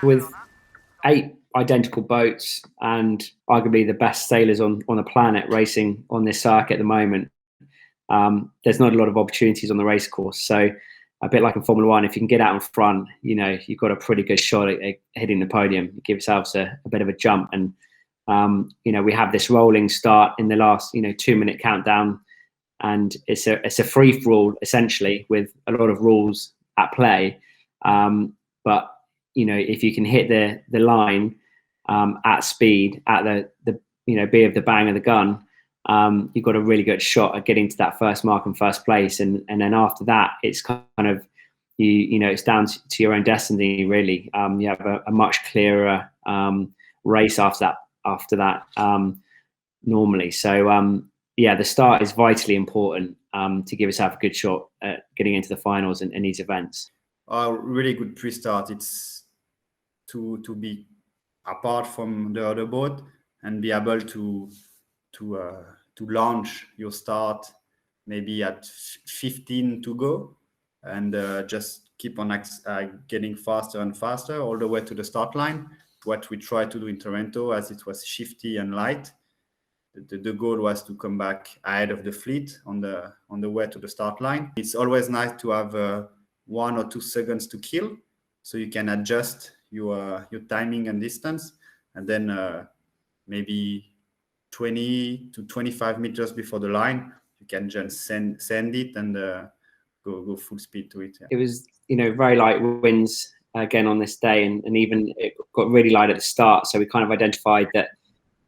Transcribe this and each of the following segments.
with 8 identical boats and arguably the best sailors on the planet racing on this circuit at the moment, there's not a lot of opportunities on the race course. So a bit like in Formula One, if you can get out in front, you've got a pretty good shot at hitting the podium. You give yourselves a bit of a jump. And, we have this rolling start in the last, 2-minute countdown. And it's a free-for-all, essentially, with a lot of rules at play. But, if you can hit the line at speed, at the be of the bang of the gun, you've got a really good shot at getting to that first mark in first place. And then after that, it's kind of, it's down to your own destiny, really. You have a much clearer race after that normally. So, the start is vitally important to give yourself a good shot at getting into the finals in these events. A really good pre-start. It's to be apart from the other boat and be able to launch your start maybe at 15 to go, and just keep on getting faster and faster all the way to the start line. What we tried to do in Taranto, as it was shifty and light, the goal was to come back ahead of the fleet on the way to the start line. It's always nice to have 1 or 2 seconds to kill, so you can adjust your timing and distance, and then maybe 20 to 25 meters before the line, you can just send it and go full speed to it. Yeah. It was, very light winds again on this day, and even it got really light at the start. So we kind of identified that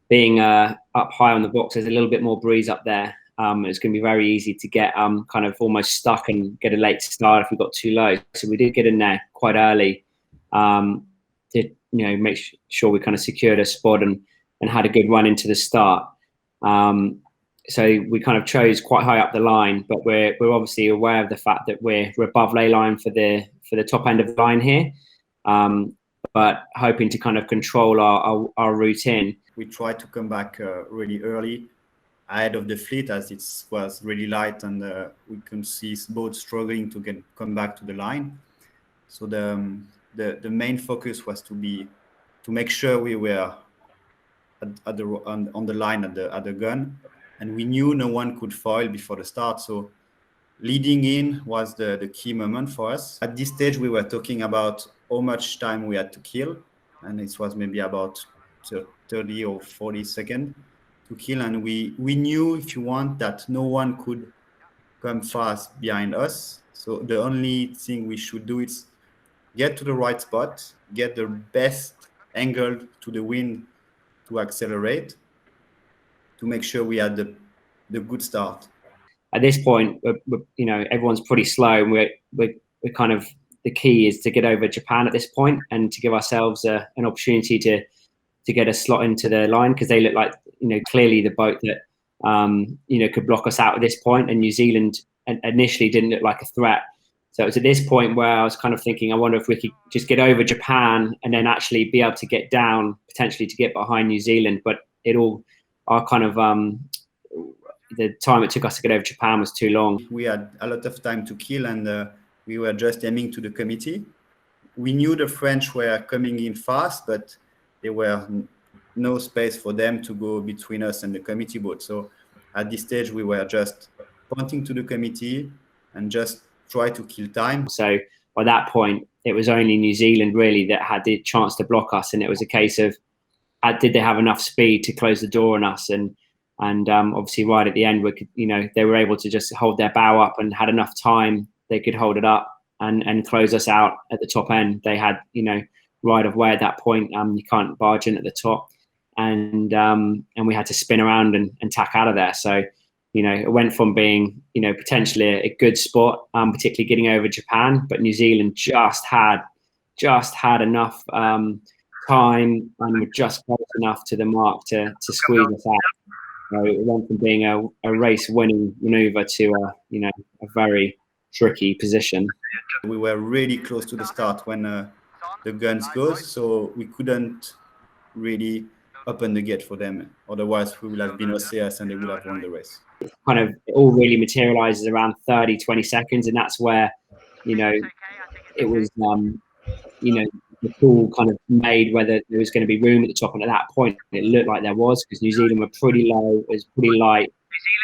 being up high on the box, there's a little bit more breeze up there. It's going to be very easy to get kind of almost stuck and get a late start if we got too low. So we did get in there quite early to make sure we kind of secured a spot and had a good run into the start. So we kind of chose quite high up the line, but we're obviously aware of the fact that we're above ley line for the top end of the line here, but hoping to kind of control our route in. We tried to come back really early ahead of the fleet, as it was really light, and we could see boats struggling to come back to the line. So the main focus was to make sure we were on the line at the gun, and we knew no one could foil before the start. So leading in was the key moment for us. At this stage, we were talking about how much time we had to kill, and it was maybe about 30 or 40 seconds to kill. And we knew, if you want, that no one could come fast behind us. So the only thing we should do is get to the right spot, get the best angle to the wind to accelerate, to make sure we had the good start. At this point, everyone's pretty slow, and we're kind of, the key is to get over Japan at this point and to give ourselves an opportunity to get a slot into the line, because they look like, clearly the boat that, could block us out at this point. And New Zealand initially didn't look like a threat. So it was at this point where I was kind of thinking, I wonder if we could just get over Japan and then actually be able to get down, potentially to get behind New Zealand. But our kind of, the time it took us to get over Japan was too long. We had a lot of time to kill, and we were just aiming to the committee. We knew the French were coming in fast, but there were no space for them to go between us and the committee boat. So at this stage, we were just pointing to the committee and just try to kill time. So by that point, it was only New Zealand really that had the chance to block us, and it was a case of did they have enough speed to close the door on us? And obviously right at the end, we could, they were able to just hold their bow up and had enough time. They could hold it up and close us out at the top end. They had, right of way at that point. You can't barge in at the top, and we had to spin around and tack out of there. So, it went from being, potentially a good spot, particularly getting over Japan, but New Zealand just had enough time and were just close enough to the mark to squeeze us out. So it went from being a race-winning maneuver to a very tricky position. We were really close to the start when the guns goes, so we couldn't really open the gate for them. Otherwise, we would have been OCS and they would have won the race. Kind of, it all really materializes around 30, 20 seconds, and that's where, it was, the call kind of made whether there was going to be room at the top, and at that point it looked like there was, because New Zealand were pretty low, it was pretty light.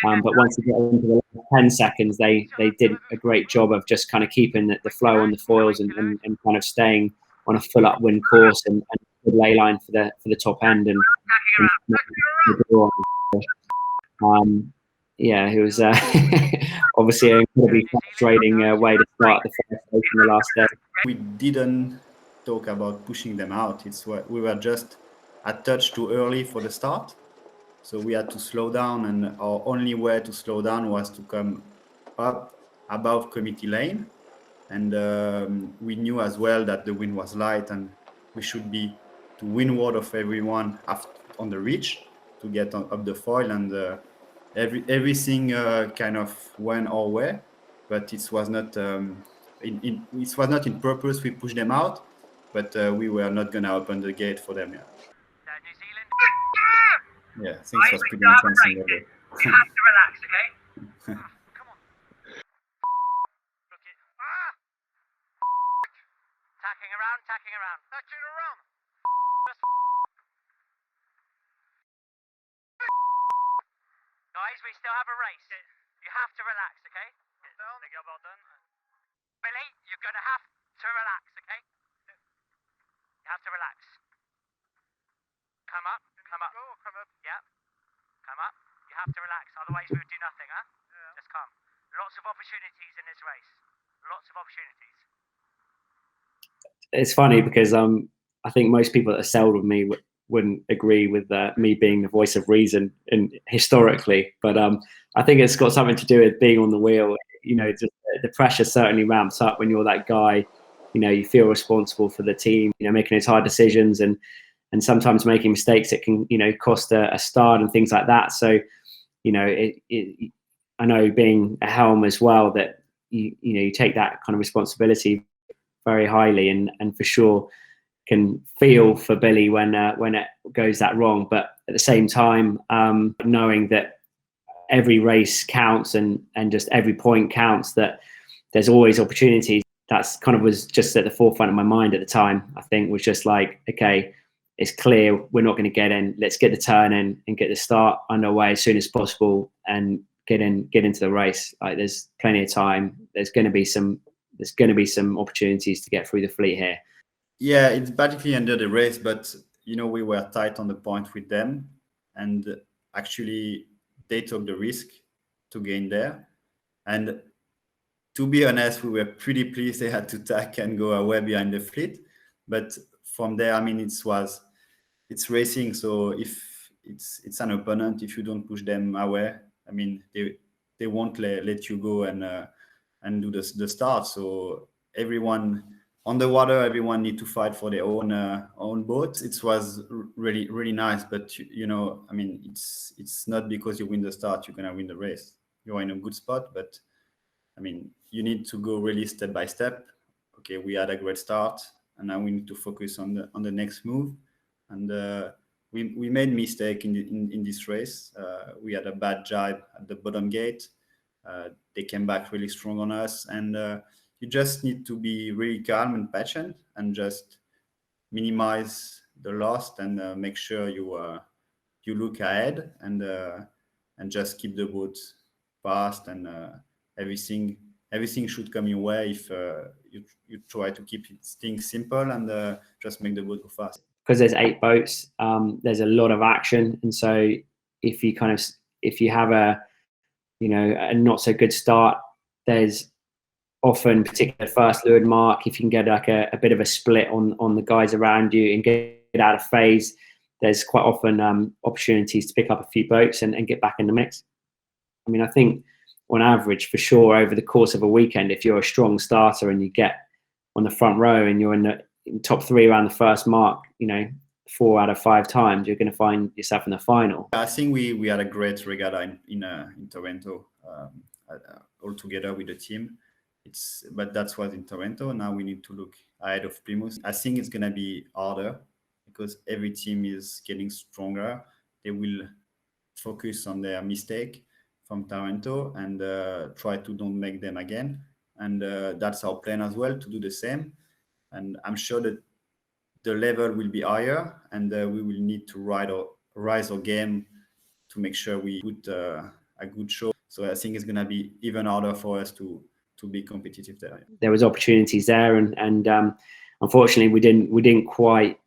But once you get into the last 10 seconds, they did a great job of just kind of keeping the flow on the foils and kind of staying on a full upwind course and good ley line for the top end. And yeah, it was obviously an incredibly frustrating way to start the first race in the last day. We didn't talk about pushing them out. We were just a touch too early for the start. So we had to slow down, and our only way to slow down was to come up above committee lane. And we knew as well that the wind was light and we should be to windward of everyone on the ridge to get up the foil, and everything kind of went our way, but it was not in purpose we pushed them out, but we were not going to open the gate for them. Yeah, things was pretty intense in the day. You have to relax, okay? Come on. Look it. Tacking around. Tacking around. Guys, we still have a race. You have to relax, okay? Well done. Billy, you're going to have to relax, okay? You have to relax. Come up. Yeah. Come up. You have to relax, otherwise we would do nothing, huh? Yeah. Just come. Lots of opportunities in this race. Lots of opportunities. It's funny because I think most people that have sailed with me wouldn't agree with me being the voice of reason historically, but I think it's got something to do with being on the wheel. You know, just the pressure certainly ramps up when you're that guy. You know, you feel responsible for the team, you know, making those hard decisions and sometimes making mistakes that can, you know, cost a start and things like that. So, you know, I know being a helm as well, that you know, you take that kind of responsibility very highly, and for sure can feel for Billy when it goes that wrong. But at the same time, knowing that every race counts and just every point counts, that there's always opportunities. That's kind of was just at the forefront of my mind at the time. I think was just like, okay, it's clear we're not going to get in. Let's get the turn in and get the start underway as soon as possible and get into the race. Like, there's plenty of time. There's going to be some opportunities to get through the fleet here. Yeah, it's basically under the race, but you know, we were tight on the point with them, and actually they took the risk to gain there. And to be honest, we were pretty pleased they had to tack and go away behind the fleet. But from there, I mean, it's racing. So if it's an opponent, if you don't push them away, I mean, they won't let you go and do the start. So everyone on the water, everyone need to fight for their own boat. It was really, really nice. But you know, I mean, it's not because you win the start you're gonna win the race. You're in a good spot, but I mean, you need to go really step by step. Okay, we had a great start, and now we need to focus on the next move. And we made mistake in this race. We had a bad jibe at the bottom gate. They came back really strong on us, and you just need to be really calm and patient, and just minimize the loss, and make sure you look ahead, and just keep the boat fast, and everything should come your way if you try to keep things simple and just make the boat go fast. Because there's 8 boats, there's a lot of action, and so if you have a not so good start, there's often, particularly first leeward mark, if you can get like a bit of a split on the guys around you and get out of phase, there's quite often opportunities to pick up a few boats and get back in the mix. I mean, I think on average, for sure, over the course of a weekend, if you're a strong starter and you get on the front row and you're in the top 3 around the first mark, 4 out of 5 times, you're going to find yourself in the final. I think we had a great regatta in Taranto, all together with the team. But that was in Taranto. Now we need to look ahead of Plymouth. I think it's going to be harder because every team is getting stronger. They will focus on their mistake from Taranto and try to don't make them again. And that's our plan as well, to do the same. And I'm sure that the level will be higher, and we will need to rise our game to make sure we put a good show. So I think it's going to be even harder for us to be competitive there. There was opportunities there, and unfortunately we didn't quite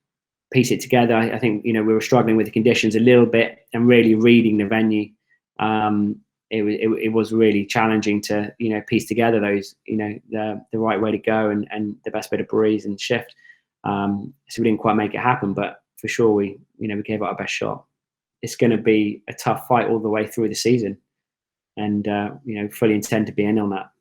piece it together. I think, you know, we were struggling with the conditions a little bit and really reading the venue. It was really challenging to, you know, piece together those, you know, the right way to go and the best way to breeze and shift. So we didn't quite make it happen, but for sure we gave it our best shot. It's going to be a tough fight all the way through the season, and you know, fully intend to be in on that.